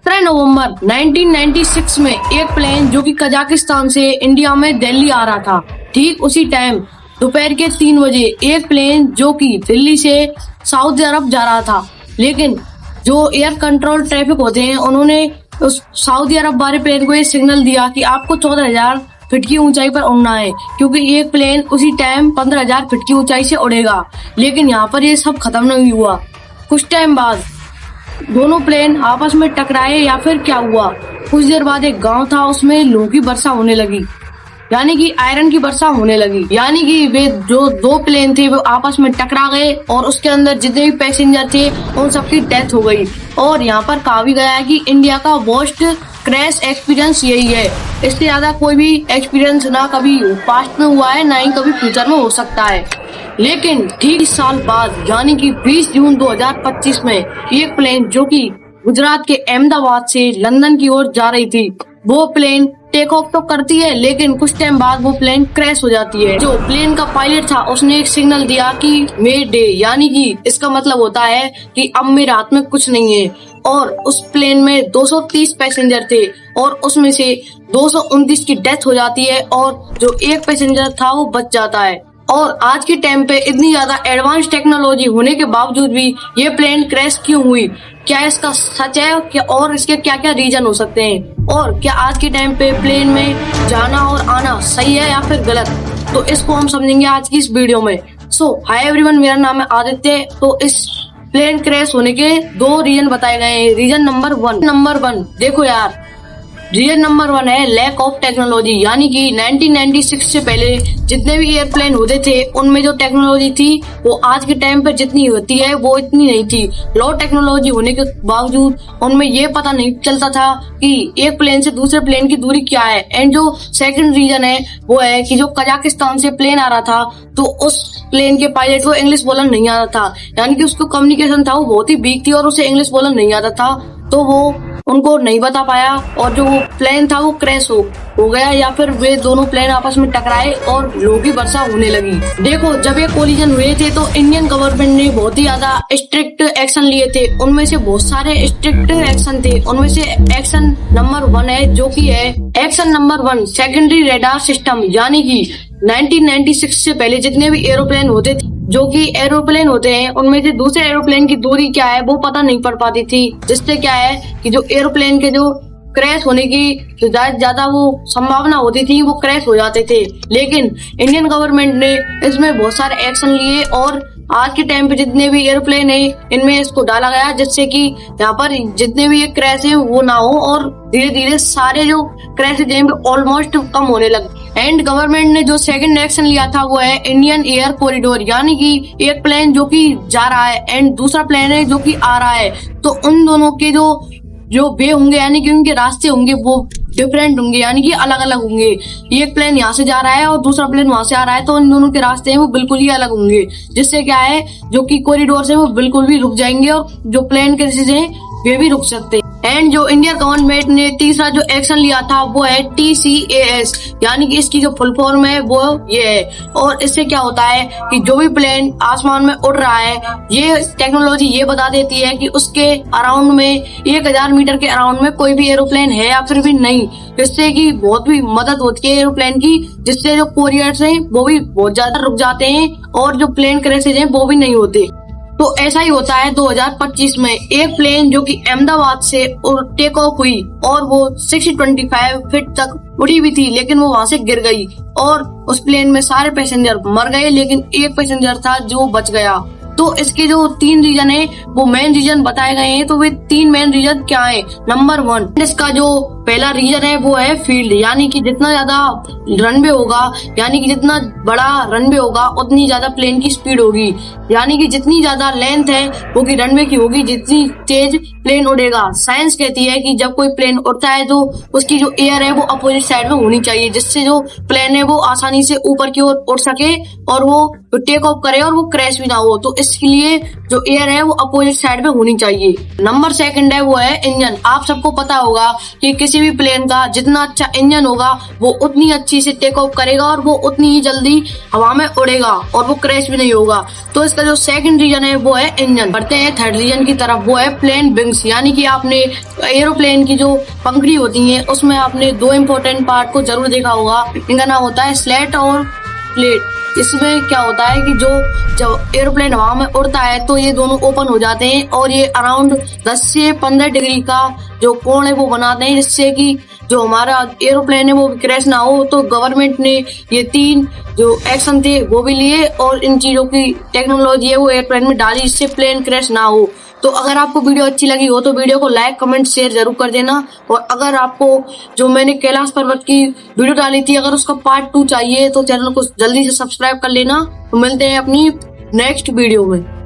17 नवंबर 1996 में एक प्लेन जो कि कजाकिस्तान से इंडिया में दिल्ली आ रहा था, ठीक उसी टाइम दोपहर के 3 बजे एक प्लेन जो कि दिल्ली से सऊदी अरब जा रहा था, लेकिन जो एयर कंट्रोल ट्रैफिक होते हैं उन्होंने उस सऊदी अरब वाले प्लेन को ये सिग्नल दिया कि आपको 14,000 फीट की ऊंचाई पर उड़ना है, क्योंकि एक प्लेन उसी टाइम 15,000 फीट की ऊंचाई से उड़ेगा। लेकिन यहाँ पर ये सब खत्म नहीं हुआ। कुछ टाइम बाद दोनों प्लेन आपस में टकराए या फिर क्या हुआ, कुछ देर बाद एक गांव था, उसमें लोहे की वर्षा होने लगी, यानी कि आयरन की वर्षा होने लगी। यानी कि वे जो दो प्लेन थे वो आपस में टकरा गए और उसके अंदर जितने भी पैसेंजर थे उन सबकी डेथ हो गई। और यहाँ पर कहा भी गया है कि इंडिया का वर्स्ट क्रैश एक्सपीरियंस यही है। इससे ज्यादा कोई भी एक्सपीरियंस ना कभी पास्ट में हुआ है, ना ही कभी फ्यूचर में हो सकता है। लेकिन ठीक इस साल बाद यानी कि 20 जून 2025 में एक प्लेन जो कि गुजरात के अहमदाबाद से लंदन की ओर जा रही थी, वो प्लेन टेक ऑफ तो करती है, लेकिन कुछ टाइम बाद वो प्लेन क्रैश हो जाती है। जो प्लेन का पायलट था उसने एक सिग्नल दिया कि मे डे, यानी कि इसका मतलब होता है कि अब मेरे हाथ में कुछ नहीं है। और उस प्लेन में 230 पैसेंजर थे और उसमें से 229 की डेथ हो जाती है और जो एक पैसेंजर था वो बच जाता है। और आज के टाइम पे इतनी ज्यादा एडवांस टेक्नोलॉजी होने के बावजूद भी ये प्लेन क्रैश क्यों हुई, क्या इसका सच है क्या, और इसके क्या क्या रीजन हो सकते हैं, और क्या आज के टाइम पे प्लेन में जाना और आना सही है या फिर गलत, तो इसको हम समझेंगे आज की इस वीडियो में। सो हाय एवरीवन, मेरा नाम है आदित्य। तो इस प्लेन क्रैश होने के 2 रीजन बताए गए हैं। रीजन नंबर वन देखो यार, रीजन नंबर 1 है लैक ऑफ टेक्नोलॉजी, यानी कि 1996 से पहले जितने भी एयरप्लेन होते थे उनमें जो टेक्नोलॉजी थी वो आज के टाइम पर जितनी होती है वो इतनी नहीं थी। लो टेक्नोलॉजी होने के बावजूद उनमें ये पता नहीं चलता था कि एक प्लेन से दूसरे प्लेन की दूरी क्या है। एंड जो सेकंड रीजन है वो है कि जो कजाकिस्तान से प्लेन आ रहा था तो उस प्लेन के पायलट को इंग्लिश बोलना नहीं आता था, यानी कि उसको कम्युनिकेशन था वो बहुत ही वीक थी और उसे इंग्लिश बोलना नहीं आता था, तो वो उनको नहीं बता पाया और जो वो प्लेन था वो क्रैश हो गया, या फिर वे दोनों प्लेन आपस में टकराए और लोहे की वर्षा होने लगी। देखो, जब ये कोलिजन हुए थे तो इंडियन गवर्नमेंट ने बहुत ही ज्यादा स्ट्रिक्ट एक्शन लिए थे। उनमें से बहुत सारे स्ट्रिक्ट एक्शन थे, उनमें से एक्शन नंबर 1 है जो कि है action number 1 secondary radar system, यानी कि 1996 से पहले जितने भी एरोप्लेन होते थे, जो कि एरोप्लेन होते हैं, उनमें से दूसरे एरोप्लेन की दूरी क्या है वो पता नहीं पड़ पाती थी, जिससे क्या है कि जो एरोप्लेन के जो क्रैश होने की ज्यादा वो संभावना होती थी वो क्रैश हो जाते थे। लेकिन इंडियन गवर्नमेंट ने इसमें बहुत सारे एक्शन लिए और आज के टाइम पे जितने भी एयरप्लेन है इनमें इसको डाला गया, जिससे कि यहाँ पर जितने भी ये क्रैश है वो ना हो और धीरे धीरे सारे जो क्रैश है ऑलमोस्ट कम होने लगे। एंड गवर्नमेंट ने जो सेकंड एक्शन लिया था वो है इंडियन एयर कॉरिडोर, यानी कि एक प्लेन जो कि जा रहा है एंड दूसरा प्लेन है जो कि आ रहा है, तो उन दोनों के जो वे होंगे, यानी कि उनके रास्ते होंगे वो डिफरेंट होंगे, यानी कि अलग अलग होंगे। एक प्लेन यहाँ से जा रहा है और दूसरा प्लेन वहां से आ रहा है, तो उन दोनों के रास्ते हैं वो बिल्कुल ही अलग होंगे, जिससे क्या है जो कि कॉरिडोर से वो बिल्कुल भी रुक जाएंगे और जो प्लेन के रास्ते हैं वे भी रुक सकते हैं। एंड जो इंडियन गवर्नमेंट ने तीसरा जो एक्शन लिया था वो है TCAS, यानी कि इसकी जो फुल फॉर्म है वो ये है। और इससे क्या होता है कि जो भी प्लेन आसमान में उड़ रहा है, ये टेक्नोलॉजी ये बता देती है कि उसके अराउंड में 1000 मीटर के अराउंड में कोई भी एरोप्लेन है या फिर भी नहीं, जिससे कि बहुत भी मदद होती है एरोप्लेन की, जिससे जो कोरियर्स हैं वो भी बहुत ज्यादा रुक जाते हैं और जो प्लेन क्रैशेज हैं वो भी नहीं होते। तो ऐसा ही होता है 2025 में एक प्लेन जो कि अहमदाबाद से टेक ऑफ हुई और वो 625 फीट तक उड़ी हुई थी, लेकिन वो वहां से गिर गई और उस प्लेन में सारे पैसेंजर मर गए, लेकिन एक पैसेंजर था जो बच गया। तो इसके जो 3 रीजन है वो मेन रीजन बताए गए हैं। तो वे 3 मेन रीजन क्या है? नंबर 1, इसका जो पहला रीजन है वो है फील्ड, यानी कि जितना ज्यादा रनवे होगा, यानी कि जितना बड़ा रनवे होगा उतनी ज्यादा प्लेन की स्पीड होगी, यानी कि जितनी ज्यादा लेंथ है वो की रनवे की होगी जितनी तेज प्लेन उड़ेगा। साइंस कहती है कि जब कोई प्लेन उड़ता है तो उसकी जो एयर है वो अपोजिट साइड में होनी चाहिए, जिससे जो प्लेन है वो आसानी से ऊपर की ओर उड़ सके और वो टेक ऑफ करे और वो क्रैश भी ना हो। तो इसके लिए जो एयर है वो अपोजिट साइड में होनी चाहिए। नंबर सेकंड है वो है इंजन। आप सबको पता होगा कि किसी भी प्लेन का जितना अच्छा इंजन होगा वो उतनी अच्छी से टेक ऑफ करेगा और वो उतनी ही जल्दी हवा में उड़ेगा और वो क्रैश भी नहीं होगा। तो इसका जो सेकंड रीजन है वो है इंजन। बढ़ते हैं थर्ड रीजन की तरफ, वो है प्लेन विंग्स। यानी कि आपने एरोप्लेन की जो पंखड़ी होती है उसमें आपने दो इंपॉर्टेंट पार्ट को जरूर देखा होगा। इनका नाम होता है स्लेट और प्लेट। इसमें क्या होता है कि जब एरोप्लेन हवा में उड़ता है तो ये दोनों ओपन हो जाते हैं और ये अराउंड 10 से 15 डिग्री का जो कोण है वो बनाते हैं, जिससे कि जो हमारा एरोप्लेन है वो क्रैश ना हो। तो गवर्नमेंट ने ये 3 जो एक्शन थे वो भी लिए और इन चीजों की टेक्नोलॉजी है वो एयरप्लेन में डाली, जिससे प्लेन क्रैश ना हो। तो अगर आपको वीडियो अच्छी लगी हो तो वीडियो को लाइक, कमेंट, शेयर जरूर कर देना। और अगर आपको जो मैंने कैलाश पर्वत की वीडियो डाली थी अगर उसका पार्ट 2 चाहिए तो चैनल को जल्दी से सब्सक्राइब कर लेना। तो मिलते हैं अपनी नेक्स्ट वीडियो में।